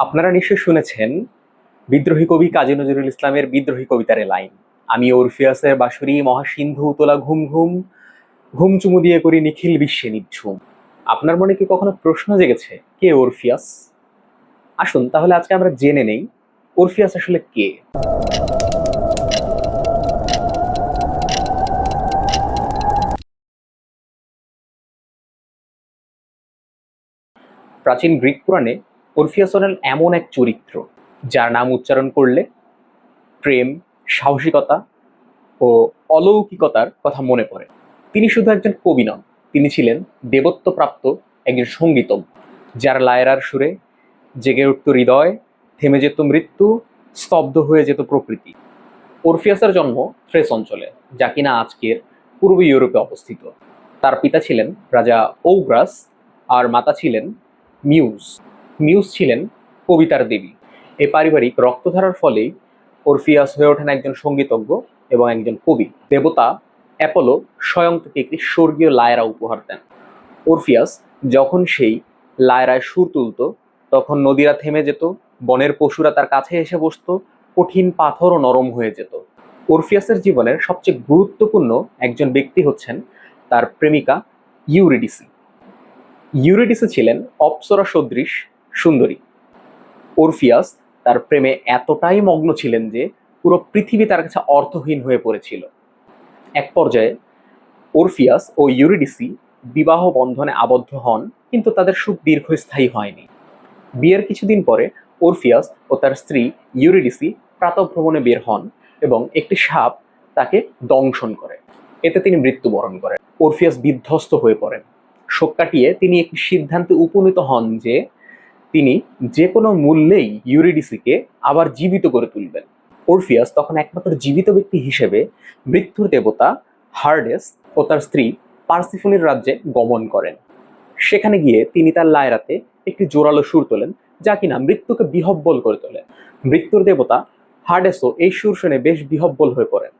আপনারা নিশ্চয়ই শুনেছেন বিদ্রোহী কবি কাজী নজরুল ইসলামের বিদ্রোহী কবিতার এ লাইন, আমি ওরফিয়াসের বাঁশরি মহাসিন্ধু তোলা ঘুম ঘুম, ঘুম চুমু দিয়ে করি নিখিল বিশ্বে নিঝুম। আপনার মনে কি কখনো প্রশ্ন জেগেছে কে ওরফিয়াস? আসুন তাহলে আজকে আমরা জেনে নেই ওরফিয়াস আসলে কে। প্রাচীন গ্রিক পুরাণে ওরফিয়াস হলেন এমন এক চরিত্র যার নাম উচ্চারণ করলে প্রেম, সাহসিকতা ও অলৌকিকতার কথা মনে পড়ে। তিনি শুধু একজন কবি নন, তিনি ছিলেন দেবত্বপ্রাপ্ত একজন সঙ্গীতজ্ঞ, যার লায়রার সুরে জেগে উঠত হৃদয়, থেমে যেত মৃত্যু, স্তব্ধ হয়ে যেত প্রকৃতি। ওরফিয়াসের জন্ম থ্রেস অঞ্চলে, যা কিনা আজকের পূর্ব ইউরোপে অবস্থিত। তার পিতা ছিলেন রাজা ঔগ্রাস আর মাতা ছিলেন মিউজ। মিউজ ছিলেন কবিতার দেবী। এই পারিবারিক রক্তধারার ফলেই ওরফিয়াস হয়ে ওঠেন একজন সঙ্গীতজ্ঞ এবং একজন কবি। দেবতা অ্যাপোলো স্বয়ং তাকে একটি স্বর্গীয় লায়রা উপহার দেন। ওরফিয়াস যখন সেই লায়রায় সুর তুলত, তখন নদীরা থেমে যেত, বনের পশুরা তার কাছে এসে বসত, কঠিন পাথরও নরম হয়ে যেত। ওরফিয়াসের জীবনের সবচেয়ে গুরুত্বপূর্ণ একজন ব্যক্তি হচ্ছেন তার প্রেমিকা ইউরিডিসি। ইউরিডিসি ছিলেন অপ্সরা সদৃশ সুন্দরী। ওরফিয়াস তার প্রেমে এতটাই মগ্ন ছিলেন যে পুরো পৃথিবী তার কাছে অর্থহীন হয়ে পড়েছিল। এক পর্যায়ে ওরফিয়াস ও ইউরিডিসি বিবাহ বন্ধনে আবদ্ধ হন, কিন্তু তাদের সুখ দীর্ঘস্থায়ী হয়নি। বিয়ের কিছুদিন পরে ওরফিয়াস ও তার স্ত্রী ইউরিডিসি প্রাতঃভ্রমণে বের হন এবং একটি সাপ তাকে দংশন করে। এতে তিনি মৃত্যুবরণ করেন। ওরফিয়াস বিধ্বস্ত হয়ে পড়েন। শোক কাটিয়ে তিনি একটি সিদ্ধান্তে উপনীত হন যে তিনি যে কোনো মূল্যেই ইউরিডিসিকে আবার জীবিত করে তুলবেন। ওরফিয়াস তখন একমাত্র জীবিত ব্যক্তি হিসেবে মৃত্যুর দেবতা হার্ডেস ও তার স্ত্রী পার্সিফোনির রাজ্যে গমন করেন। সেখানে গিয়ে তিনি তার লায়রাতে একটি জোরালো সুর তোলেন, যা কিনা মৃত্যুকে বিহব্বল করে তোলে। মৃত্যুর দেবতা হার্ডেসও এই সুর শুনে বেশ বিহব্বল হয়ে পড়েন।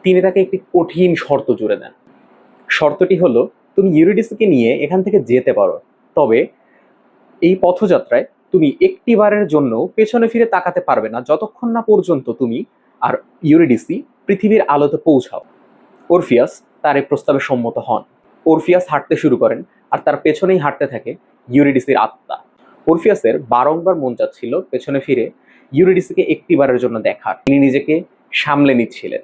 তিনি তাকে একটি কঠিন শর্ত জুড়ে দেন। শর্তটি হলো, তুমি ইউরিডিসিকে নিয়ে এখান থেকে যেতে পারো, তবে এই পথযাত্রায় তুমি একটি বারের জন্য পেছনে ফিরে তাকাতে পারবে না, যতক্ষণ না পর্যন্ত তুমি আর ইউরিডিসি পৃথিবীর আলোতে পৌঁছাও। ওরফিয়াস তার এই প্রস্তাবে সম্মত হন। ওরফিয়াস হাঁটতে শুরু করেন, আর তার পেছনেই হাঁটতে থাকে ইউরিডিসির আত্মা। ওরফিয়াসের বারংবার মন চাচ্ছিল পেছনে ফিরে ইউরিডিসিকে একটিবারের জন্য দেখার। তিনি নিজেকে সামলে নিচ্ছিলেন,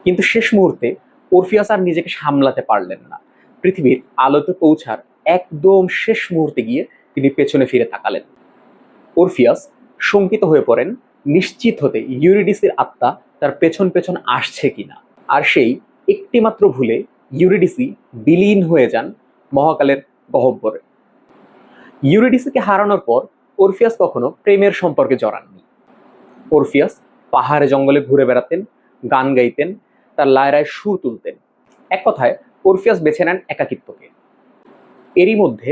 কিন্তু শেষ মুহূর্তে ওরফিয়াস আর নিজেকে সামলাতে পারলেন না। পৃথিবীর আলোতে পৌঁছার একদম শেষ মুহূর্তে গিয়ে তিনি পেছনে ফিরে তাকালেন। ওরফিয়াস শঙ্কিত হয়ে পড়েন, নিশ্চিত হতে ইউরিডিসির আত্মা তার পেছন পেছন আসছে কিনা। আর সেই একটিমাত্র ভুলে ইউরিডিসি বিলীন হয়ে যান মহাকালের গহ্বরে। ইউরিডিসিকে হারানোর পর ওরফিয়াস কখনো প্রেমের সম্পর্কে জড়াননি। ওরফিয়াস পাহাড়ে জঙ্গলে ঘুরে বেড়াতেন, গান গাইতেন, তার লায়রায় সুর তুলতেন। এক কথায় ওরফিয়াস বেছে নেন একাকিত্বকে। এরই মধ্যে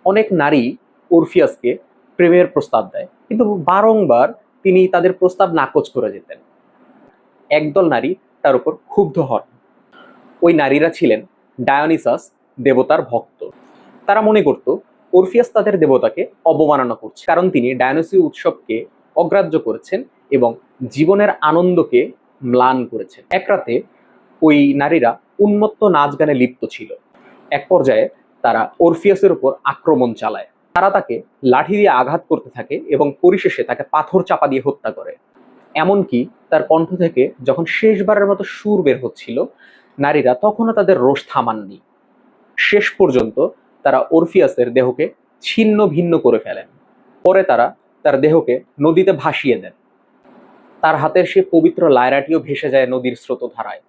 অনেক নারী ওরফিয়াসকে প্রেমের প্রস্তাব দেয়, কিন্তু বারংবার তিনি তাদের প্রস্তাব নাকচ করে যেতেন। একদল নারী তার উপর ক্ষুব্ধ হন। ওই নারীরা ছিলেন ডায়োনিসাস দেবতার ভক্ত। তারা মনে করত ওরফিয়াস তাদের দেবতাকে অবমাননা করছে, কারণ তিনি ডায়োনিসীয় উৎসবকে অগ্রাহ্য করেছেন এবং জীবনের আনন্দকে ম্লান করেছেন। এক রাতে ওই নারীরা উন্মত্ত নাচ গানে লিপ্ত ছিল। এক পর্যায়ে তারা ওরফিয়াসের উপর আক্রমণ চালায়। তারা তাকে লাঠি দিয়ে আঘাত করতে থাকে এবং পরিশেষে তাকে পাথর চাপা দিয়ে হত্যা করে। এমনকি তার কণ্ঠ থেকে যখন শেষবারের মতো সুর বের হচ্ছিল, নারীরা তখনও তাদের রোষ থামাননি। শেষ পর্যন্ত তারা ওরফিয়াসের দেহকে ছিন্ন ভিন্ন করে ফেলেন। পরে তারা তার দেহকে নদীতে ভাসিয়ে দেন। তার হাতের সে পবিত্র লায়রাটিও ভেসে যায় নদীর স্রোতধারায়।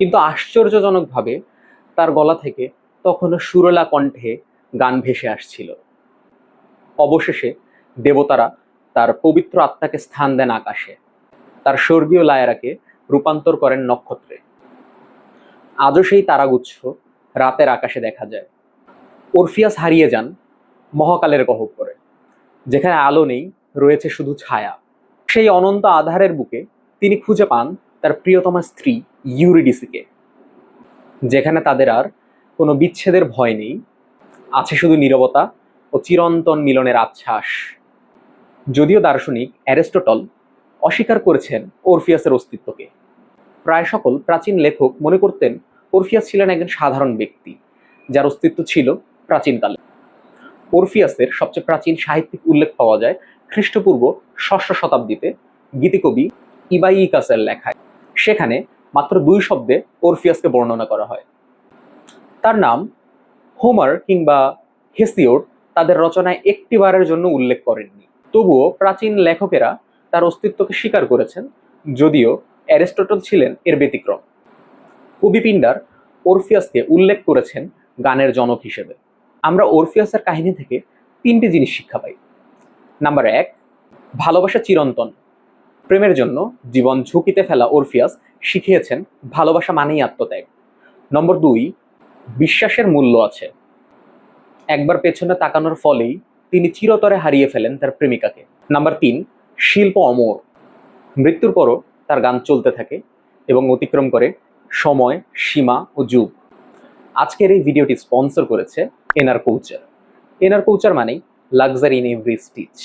কিন্তু আশ্চর্যজনকভাবে তার গলা থেকে তখনও সুরেলা কণ্ঠে গান ভেসে আসছিল। অবশেষে দেবতারা তার পবিত্র আত্মাকে স্থান দেন আকাশে। তার স্বর্গীয় লায়রাকে রূপান্তর করেন নক্ষত্রে। আজও সেই তারাগুচ্ছ রাতের আকাশে দেখা যায়। ওরফিয়াস হারিয়ে যান মহাকালের গহ্বরে, যেখানে আলো নেই, রয়েছে শুধু ছায়া। সেই অনন্ত আধারের বুকে তিনি খুঁজে পান তার প্রিয়তমা স্ত্রী ইউরিডিসিকে, যেখানে তাদের আর কোনো বিচ্ছেদের ভয় নেই, আছে শুধু নীরবতা ও চিরন্তন মিলনের আশ্বাস। যদিও দার্শনিক অ্যারিস্টটল অস্বীকার করেছেন অরফিয়াসের অস্তিত্বকে। প্রায় সকল প্রাচীন লেখক মনে করতেন অরফিয়াস ছিলেন একজন সাধারণ ব্যক্তি যার অস্তিত্ব ছিল প্রাচীনকালে। অরফিয়াসের সবচেয়ে প্রাচীন সাহিত্যিক উল্লেখ পাওয়া যায় খ্রিস্টপূর্ব 6ষ্ঠ শতাব্দীতে গীতিকবি ইবাইকাসের লেখায়। সেখানে মাত্র 2 শব্দে অরফিয়াসকে বর্ণনা করা হয়। তার নাম হোমার কিংবা হেসিওড তাদের রচনায় একটিবারের জন্য উল্লেখ করেননি। তবুও প্রাচীন লেখকেরা তার অস্তিত্বকে স্বীকার করেছেন, যদিও অ্যারিস্টটল ছিলেন এর ব্যতিক্রম। কবি পিন্ডার অরফিয়াসকে উল্লেখ করেছেন গানের জনক হিসেবে। আমরা অরফিয়াসের কাহিনী থেকে 3টি জিনিস শিক্ষা পাই। নাম্বার 1, ভালোবাসা চিরন্তন। প্রেমের জন্য জীবন ঝুঁকিতে ফেলা অরফিয়াস শিখিয়েছেন ভালোবাসা মানেই আত্মত্যাগ। নম্বর 2, বিশ্বাসের মূল্য আছে। একবার পেছনে তাকানোর ফলেই তিনি চিরতরে হারিয়ে ফেলেন তার প্রেমিকাকে। নাম্বার 3, শিল্প অমর। মৃত্যুর পরও তার গান চলতে থাকে এবং অতিক্রম করে সময়, সীমা ও যুগ। আজকের এই ভিডিওটি স্পন্সর করেছে এনার কৌচার। এনার কৌচার মানেই লাক্সারি ইন এভরি স্টিচ।